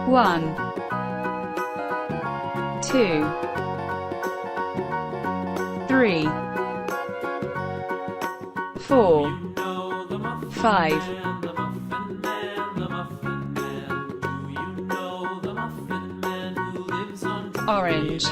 1, 2, 3, 4, 5. Orange.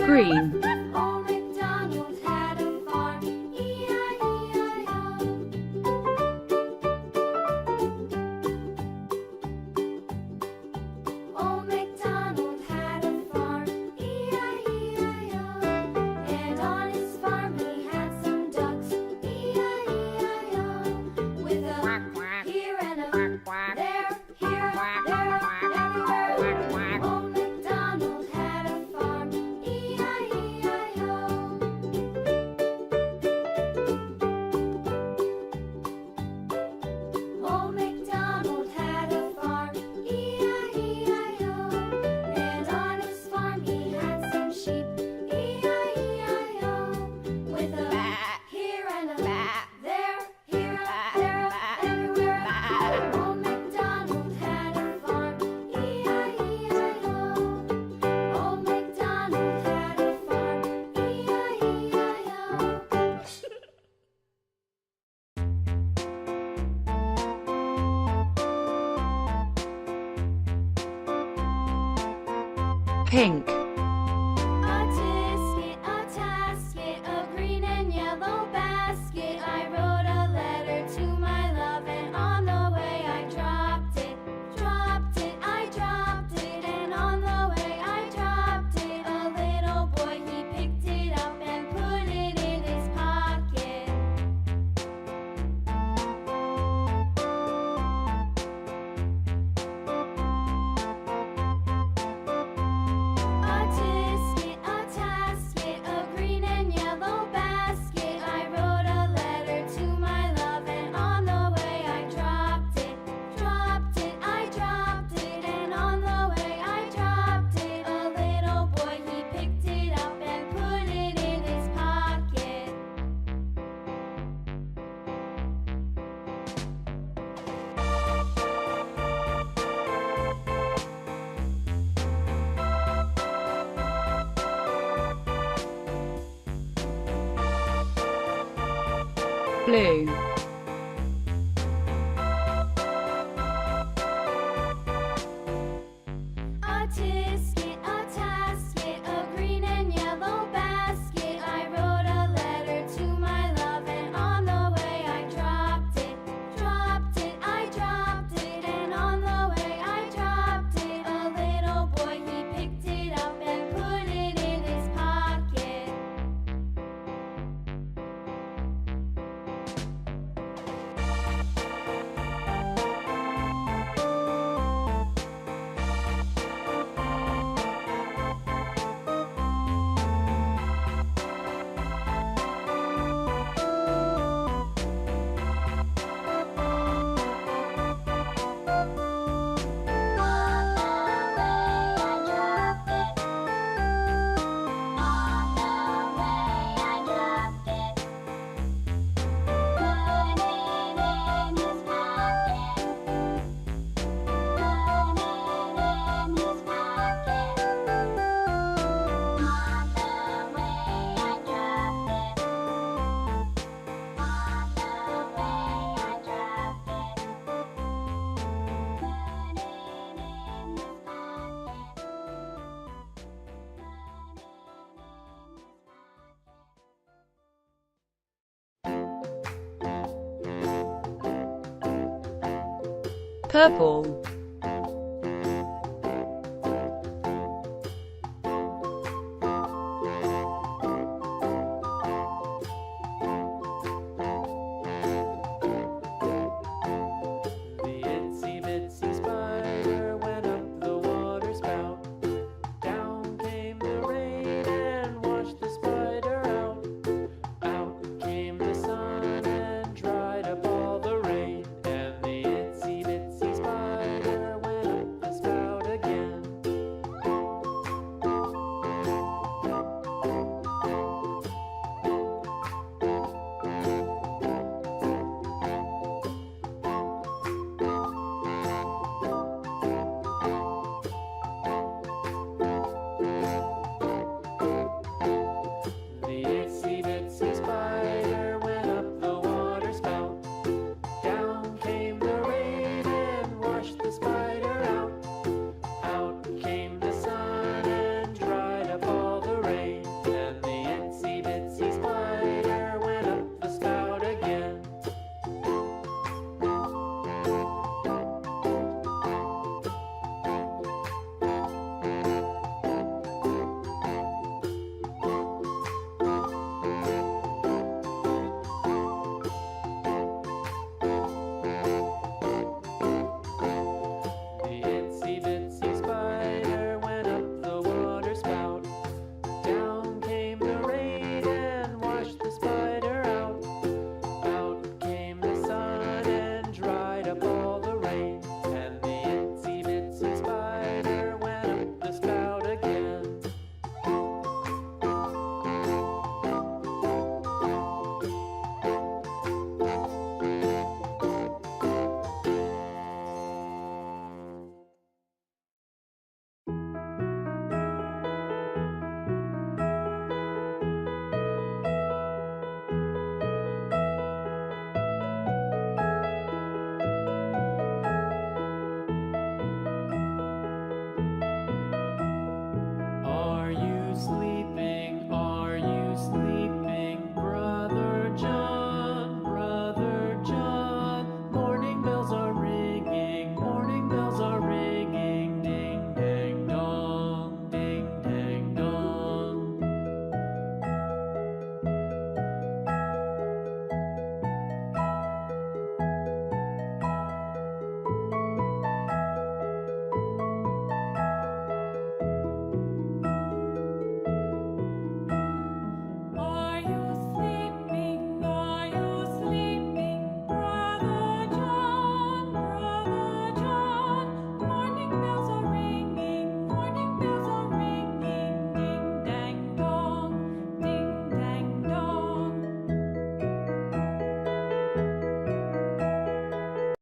Green. Old MacDonald had a farm, E-I-E-I-O. Old MacDonald had a farm, E-I-E-I-O. And on his farm he had some ducks, E-I-E-I-O. With a here and a there, here, there, everywhere. Old MacDonald had a farm, E-I-E-I-O. Old MacDonald had a farm, E-I-E-I-O. And on his farm he had some sheep, E-I-E-I-O. With a here and a there, here, there, everywhere. Old MacDonald had a farm, E-I-E-I-O. Old MacDonald had a farm, E-I-E-I-O. Pink. A tisket, a tasket, a green and yellow basket. I wrote a letter to my love, and on the way I dropped it, I dropped it, and on the way I dropped it. A little boy, he picked it up and put it in his pocket. A blue, A tisket, a tasket, a green and yellow basket. I wrote a letter to my love, and on the way I dropped it. Dropped it, I dropped it, and on the way I dropped it. A little boy, he picked it up and put it in his pocket. purple,